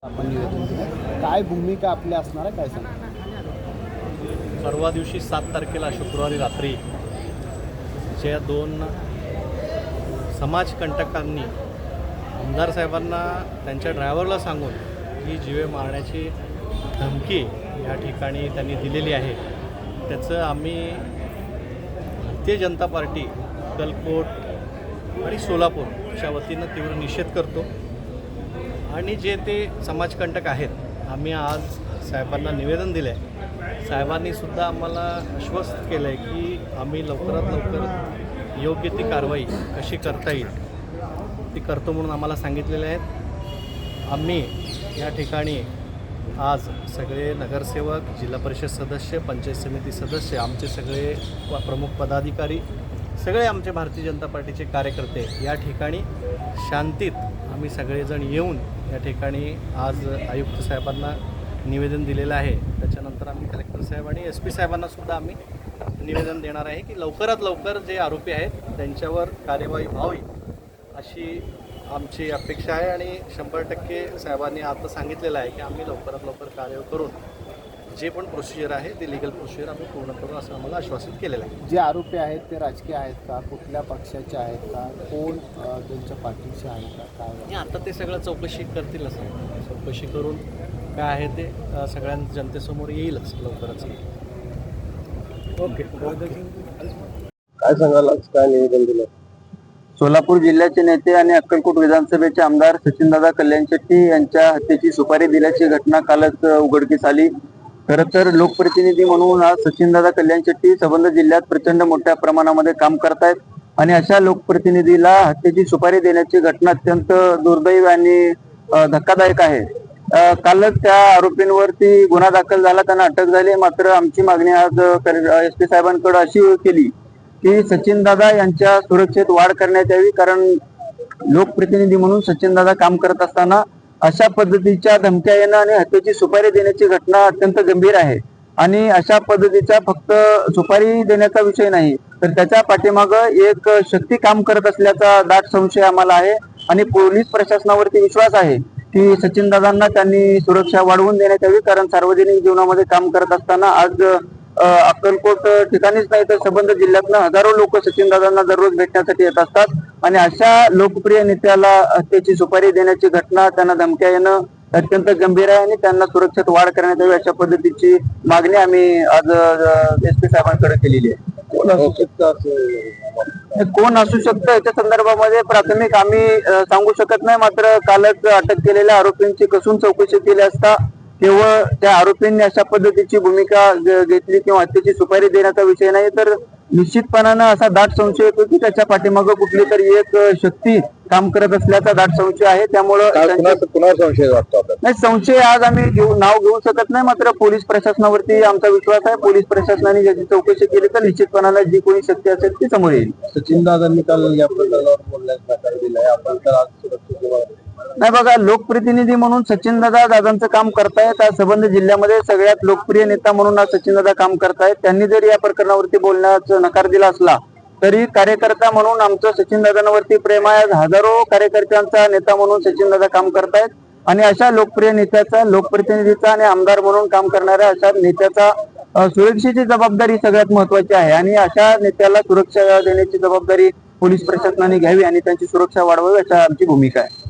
आपण निवेदन दिलं, काय भूमिका आपली असणार आहे, काय सांगा? परवा दिवशी 7 तारखेला शुक्रवारी रात्री ज्या 2 समाजकंटकांनी आमदार साहेबांना त्यांच्या ड्रायव्हरला सांगून ही जीवे मारण्याची धमकी या ठिकाणी त्यांनी दिलेली आहे, त्याचं आम्ही भारतीय जनता पार्टी अक्कलकोट आणि सोलापूरच्या वतीनं तीव्र निषेध करतो. आणि जे ते समाजकंटक आहेत, आम्ही आज साहेबांना निवेदन दिलं आहे. साहेबांनीसुद्धा आम्हाला आश्वस्त केलं आहे की आम्ही लवकरात लवकर योग्य ती कारवाई कशी करता येईल ती करतो म्हणून आम्हाला सांगितलेले आहेत. आम्ही या ठिकाणी आज सगळे नगरसेवक, जिल्हा परिषद सदस्य, पंचायत समिती सदस्य, आमचे सगळे प्रमुख पदाधिकारी, सगळे आमचे भारतीय जनता पार्टीचे कार्यकर्ते या ठिकाणी शांतीत आम्ही सगळेजण येऊन या ठिकाणी आज आयुक्त साहेबांना निवेदन दिलेलं आहे. त्याच्यानंतर आम्ही कलेक्टर साहेब आणि SP साहेबांना सुद्धा आम्ही निवेदन देणार आहे की लवकरात लवकर जे आरोपी आहेत त्यांच्यावर कार्यवाही व्हावी अशी आमची अपेक्षा आहे. आणि 100% साहेबांनी आता सांगितलेलं आहे की आम्ही लवकरात लवकर कार्य करून जे पण प्रोसिजर आहे ते लिगल प्रोसिजर आम्ही पूर्ण करू असं आम्हाला आश्वासित केलेलं आहे. जे आरोपी आहेत ते राजकीय आहेत का, कुठल्या पक्षाचे आहेत का, कोण त्यांच्या पाठीचे आहेत का, काय? आता ते सगळं चौकशी करतीलच, चौकशी करून काय आहे ते सगळ्या जनतेसमोर येईलच, लवकरच येईल. ओके. काय सांगाल, आज काय निवेदन दिलं? सोलापूर जिल्ह्याचे नेते आणि अक्कलकोट विधानसभेचे आमदार सचिनदादा कल्याण शेट्टी यांच्या हत्येची सुपारी दिल्याची घटना कालच उघडकीस आली. खरं तर लोकप्रतिनिधी म्हणून आज सचिनदादा कल्याण शेट्टी संबंध जिल्ह्यात प्रचंड मोठ्या प्रमाणामध्ये काम करतायत आणि अशा लोकप्रतिनिधीला हत्येची सुपारी देण्याची घटना अत्यंत दुर्दैवी आणि धक्कादायक आहे. कालच त्या आरोपींवरती गुन्हा दाखल झाला, त्यांना अटक झाली. मात्र आमची मागणी आज SP साहेबांकडे अशी केली की सचिनदादा यांच्या सुरक्षेत वाढ करण्यात यावी, कारण लोकप्रतिनिधी म्हणून सचिनदादा काम करत असताना अशा पद्धतीच्या धमक्या येणं आणि हत्येची सुपारी देण्याची घटना अत्यंत गंभीर आहे. आणि अशा पद्धतीचा फक्त सुपारी देण्याचा विषय नाही, तर त्याच्या पाठीमागं एक शक्ती काम करत असल्याचा दाट संशय आम्हाला आहे. आणि पोलीस प्रशासनावरती विश्वास आहे की सचिनदादांना त्यांनी सुरक्षा वाढवून देण्यात यावी, कारण सार्वजनिक जीवनामध्ये काम करत असताना आज अक्कलकोट ठिकाणीच नाही तर संबंध जिल्ह्यातनं हजारो लोक सचिनदादांना दररोज भेटण्यासाठी येत असतात. आणि अशा लोकप्रिय नेत्याला हत्येची सुपारी देण्याची घटना, त्यांना धमक्या येणं अत्यंत गंभीर आहे आणि त्यांना सुरक्षेत वाढ करण्यात यावी अशा पद्धतीची मागणी आम्ही आज SP साहेबांकडे केलेली आहे. कोण असू शकतं याच्या संदर्भामध्ये प्राथमिक आम्ही सांगू शकत नाही. मात्र कालच अटक केलेल्या आरोपींची कसून चौकशी केली असता केवळ त्या आरोपींनी अशा पद्धतीची भूमिका घेतली किंवा हत्येची सुपारी देण्याचा विषय नाही, तर निश्चितपणानं असा दाट संशय येतो की त्याच्या पाठीमागं कुठली तरी एक शक्ती काम करत असल्याचा दाट संशय आहे. त्यामुळं संशय वाटतो? नाही, संशय आज आम्ही नाव घेऊ शकत नाही. मात्र पोलीस प्रशासनावरती आमचा विश्वास आहे. पोलीस प्रशासनाने ज्याची चौकशी केली तर निश्चितपणानं जी कोणी शक्ती असेल ती समोर येईल. सचिनदादांनी काल या प्रकरणावर बोलण्यास नकार दिलाय, आपण तर आज सुरक्षित नाही, बघा, लोकप्रतिनिधी म्हणून सचिनदादांचं काम करतायत. आज संबंध जिल्ह्यामध्ये सगळ्यात लोकप्रिय नेता म्हणून आज सचिनदादा काम करतायत. त्यांनी जर या प्रकरणावरती बोलण्याचा नकार दिला असला तरी कार्यकर्ता म्हणून आमचं सचिनदादांवरती प्रेम आहे. हजारो कार्यकर्त्यांचा नेता म्हणून सचिनदादा काम करतायत आणि अशा लोकप्रिय नेत्याचा, लोकप्रतिनिधीचा आणि आमदार म्हणून काम करणाऱ्या अशा नेत्याचा सुरक्षेची जबाबदारी सगळ्यात महत्वाची आहे. आणि अशा नेत्याला सुरक्षा देण्याची जबाबदारी पोलीस प्रशासनाने घ्यावी आणि त्यांची सुरक्षा वाढवावी अशा आमची भूमिका आहे.